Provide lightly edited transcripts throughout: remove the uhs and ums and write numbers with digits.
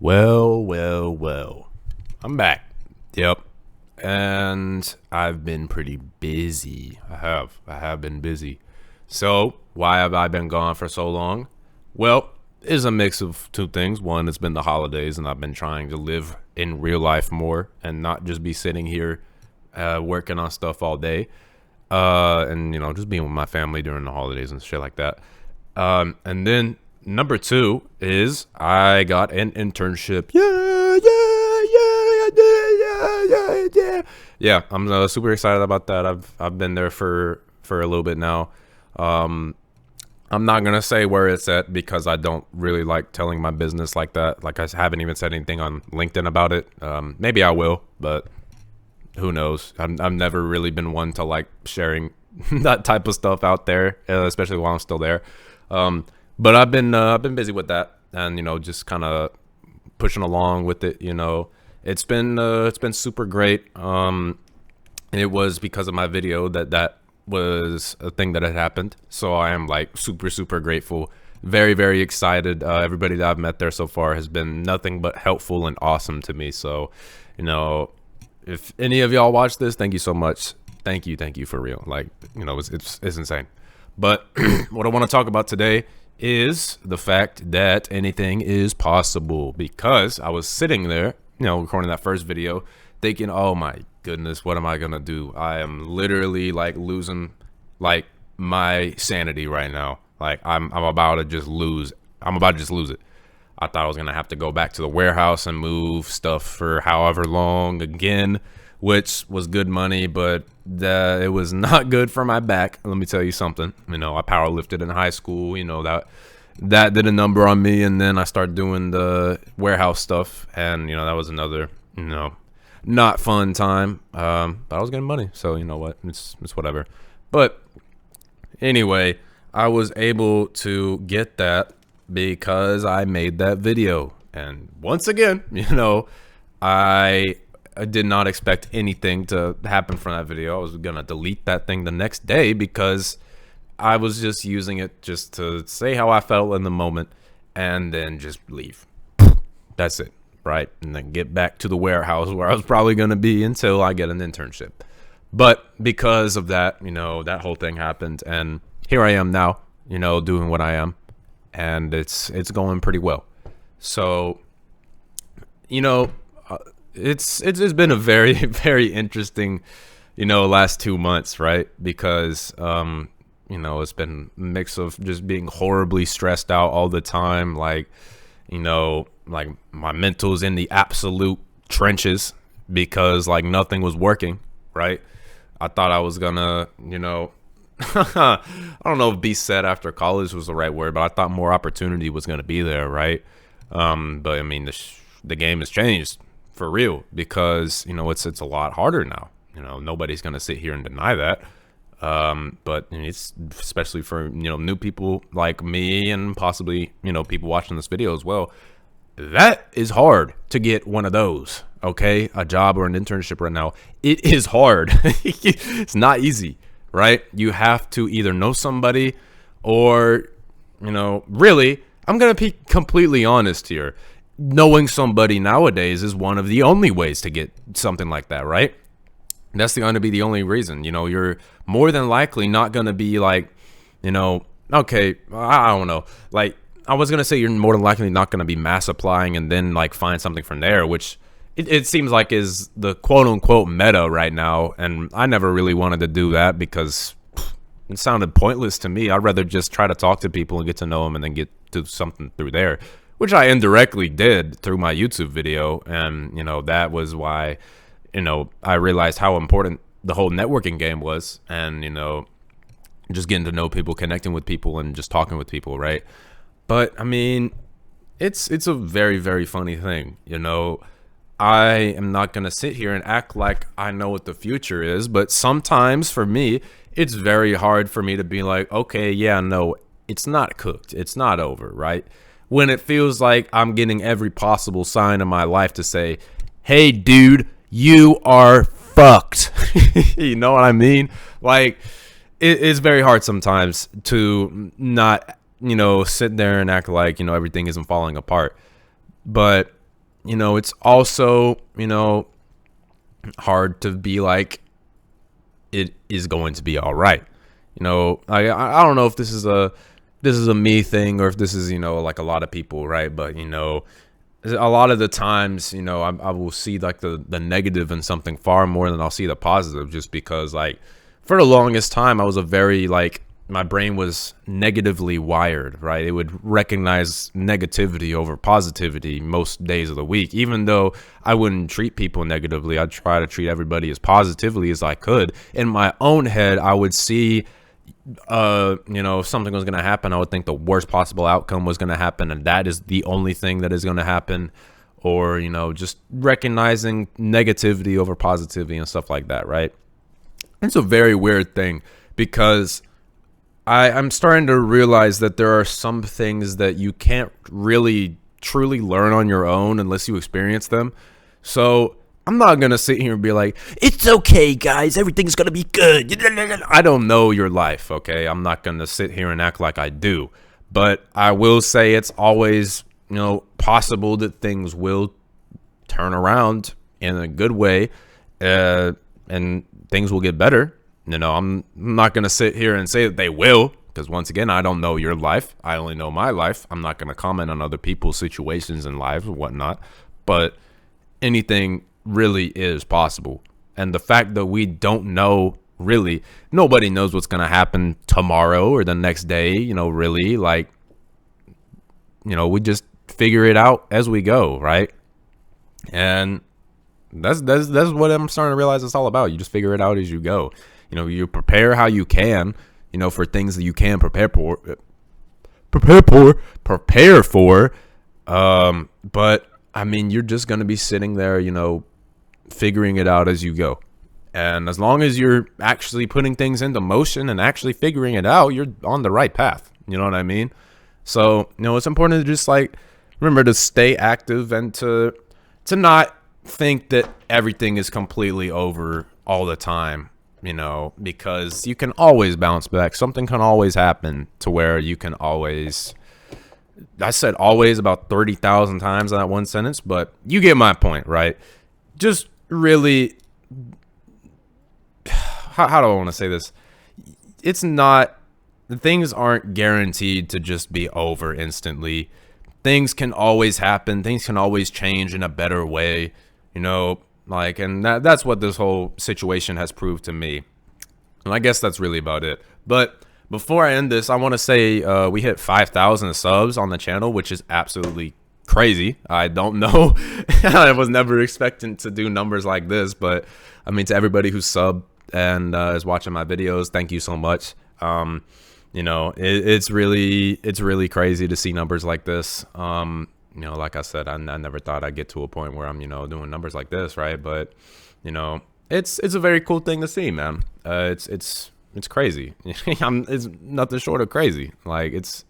Well. I'm back. Yep. And I've been pretty busy. I have been busy. So, why have I been gone for so long? Well, it's a mix of two things. One, it's been the holidays, and I've been trying to live in real life more and not just be sitting here working on stuff all day. And, just being with my family during the holidays and shit like that. And then number two is I got an internship. Yeah. Yeah, I'm super excited about that. I've been there for a little bit now. I'm not gonna say where it's at because I don't really like telling my business like that. Like, I haven't even said anything on LinkedIn about it. Maybe I will, but who knows? I've never really been one to like sharing that type of stuff out there, especially while I'm still there. But I've been busy with that, and just kind of pushing along with it. It's been super great. It was because of my video that was a thing that had happened. So I am like super grateful, very excited. Everybody that I've met there so far has been nothing but helpful and awesome to me. So, if any of y'all watch this, thank you so much. Thank you for real. Like, it's insane. But what I want to talk about today is the fact that anything is possible, because I was sitting there, recording that first video thinking, oh my goodness, what am I going to do? I am literally like losing like my sanity right now. Like I'm about to just lose. I'm about to just lose it. I thought I was going to have to go back to the warehouse and move stuff for however long again, which was good money, but it was not good for my back. Let me tell you something. I power lifted in high school. That did a number on me, and then I started doing the warehouse stuff, and that was another not fun time. But I was getting money, so you know what? It's whatever. But anyway, I was able to get that because I made that video, and once again, I did not expect anything to happen from that video. I was gonna delete that thing the next day because I was just using it just to say how I felt in the moment and then just leave. That's it, right? And then get back to the warehouse where I was probably gonna be until I get an internship. But because of that, that whole thing happened, and here I am now, doing what I am, and it's going pretty well. So, it's been a very very interesting last 2 months, right? Because it's been a mix of just being horribly stressed out all the time, like like my mental's in the absolute trenches because like nothing was working, right? I thought I was gonna I don't know if be set after college was the right word, but I thought more opportunity was gonna be there, right? But I mean the game has changed for real, because it's a lot harder now. Nobody's gonna sit here and deny that. But it's especially for new people like me, and possibly people watching this video as well. That is hard to get one of those, okay? A job or an internship right now. It is hard. It's not easy, right? You have to either know somebody or really, I'm gonna be completely honest here. Knowing somebody nowadays is one of the only ways to get something like that, right? That's going to be the only reason. You're more than likely not going to be like, okay, I don't know. Like, I was going to say you're more than likely not going to be mass applying and then like find something from there, which it seems like is the quote unquote meta right now. And I never really wanted to do that because it sounded pointless to me. I'd rather just try to talk to people and get to know them and then get to something through there, which I indirectly did through my YouTube video. And, that was why, I realized how important the whole networking game was, and, just getting to know people, connecting with people, and just talking with people, right? But, I mean, it's a very, very funny thing, I am not going to sit here and act like I know what the future is, but sometimes for me, it's very hard for me to be like, okay, yeah, no, it's not cooked. It's not over, right? When it feels like I'm getting every possible sign in my life to say, hey, dude, you are fucked. You know what I mean? Like, it's very hard sometimes to not, sit there and act like, everything isn't falling apart. But it's also, hard to be like, it is going to be all right. I don't know if this is a me thing, or if this is, like a lot of people, right? But, a lot of the times, I will see like the negative in something far more than I'll see the positive, just because like for the longest time I was a very like, my brain was negatively wired, right? It would recognize negativity over positivity most days of the week. Even though I wouldn't treat people negatively, I'd try to treat everybody as positively as I could. In my own head, I would see, if something was going to happen, I would think the worst possible outcome was going to happen, and that is the only thing that is going to happen. Or, just recognizing negativity over positivity and stuff like that, right? It's a very weird thing, because I'm starting to realize that there are some things that you can't really truly learn on your own unless you experience them. So I'm not going to sit here and be like, it's okay, guys, everything's going to be good. I don't know your life, okay? I'm not going to sit here and act like I do. But I will say it's always, possible that things will turn around in a good way, and things will get better. I'm not going to sit here and say that they will, because once again, I don't know your life. I only know my life. I'm not going to comment on other people's situations and lives and whatnot, but anything really is possible. And the fact that we don't know, really, nobody knows what's going to happen tomorrow or the next day, really, like, we just figure it out as we go, right? And that's what I'm starting to realize it's all about. You just figure it out as you go. You prepare how you can, for things that you can prepare for. But I mean, you're just going to be sitting there, figuring it out as you go. And as long as you're actually putting things into motion and actually figuring it out, you're on the right path. You know what I mean? So, it's important to just like, remember to stay active and to not think that everything is completely over all the time. Because you can always bounce back. Something can always happen to where you can always, I said always about 30,000 times in that one sentence, but you get my point, right? Just really, how do I want to say this? It's not, things aren't guaranteed to just be over instantly. Things can always happen. Things can always change in a better way, like, and that's what this whole situation has proved to me. And I guess that's really about it. But before I end this, I want to say we hit 5,000 subs on the channel, which is absolutely crazy. I don't know. I was never expecting to do numbers like this, but I mean, to everybody who's subbed and is watching my videos, thank you so much. It's really crazy to see numbers like this. Like I said, I never thought I'd get to a point where I'm, doing numbers like this, right? But, it's a very cool thing to see, man. It's crazy. It's nothing short of crazy. Like, it's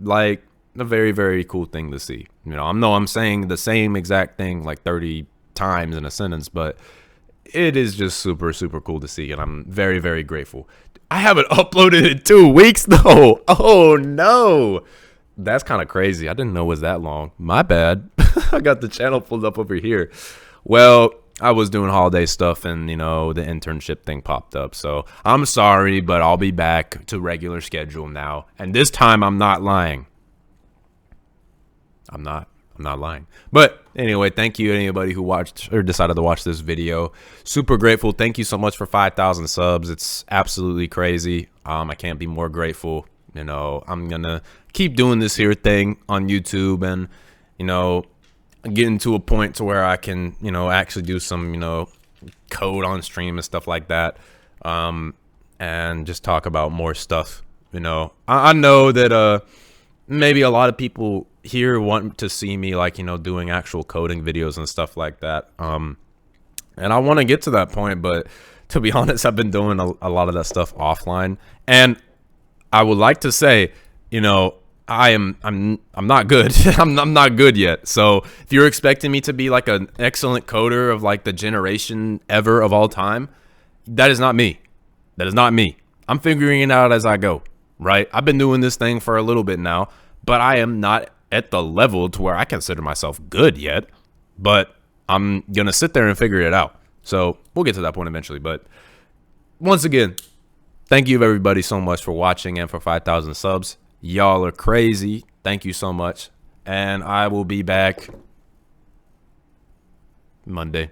like a very, very cool thing to see. I'm saying the same exact thing like 30 times in a sentence, but it is just super, super cool to see. And I'm very, very grateful. I haven't uploaded in 2 weeks, though. Oh, no. That's kind of crazy. I didn't know it was that long. My bad. I got the channel pulled up over here. Well, I was doing holiday stuff and, the internship thing popped up. So I'm sorry, but I'll be back to regular schedule now. And this time I'm not lying. I'm not lying. But anyway, thank you to anybody who watched or decided to watch this video. Super grateful. Thank you so much for 5,000 subs. It's absolutely crazy. I can't be more grateful. I'm going to keep doing this here thing on YouTube and, getting to a point to where I can, actually do some, code on stream and stuff like that. And just talk about more stuff. I know that maybe a lot of people here want to see me like, doing actual coding videos and stuff like that. And I want to get to that point, but to be honest, I've been doing a lot of that stuff offline. And I would like to say, I'm not good. I'm not good yet. So if you're expecting me to be like an excellent coder of like the generation ever of all time, that is not me. That is not me. I'm figuring it out as I go, right? I've been doing this thing for a little bit now, but I am not at the level to where I consider myself good yet, but I'm going to sit there and figure it out. So we'll get to that point eventually. But once again, thank you everybody so much for watching and for 5,000 subs. Y'all are crazy. Thank you so much. And I will be back Monday.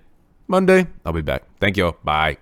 I'll be back. Thank you. Bye.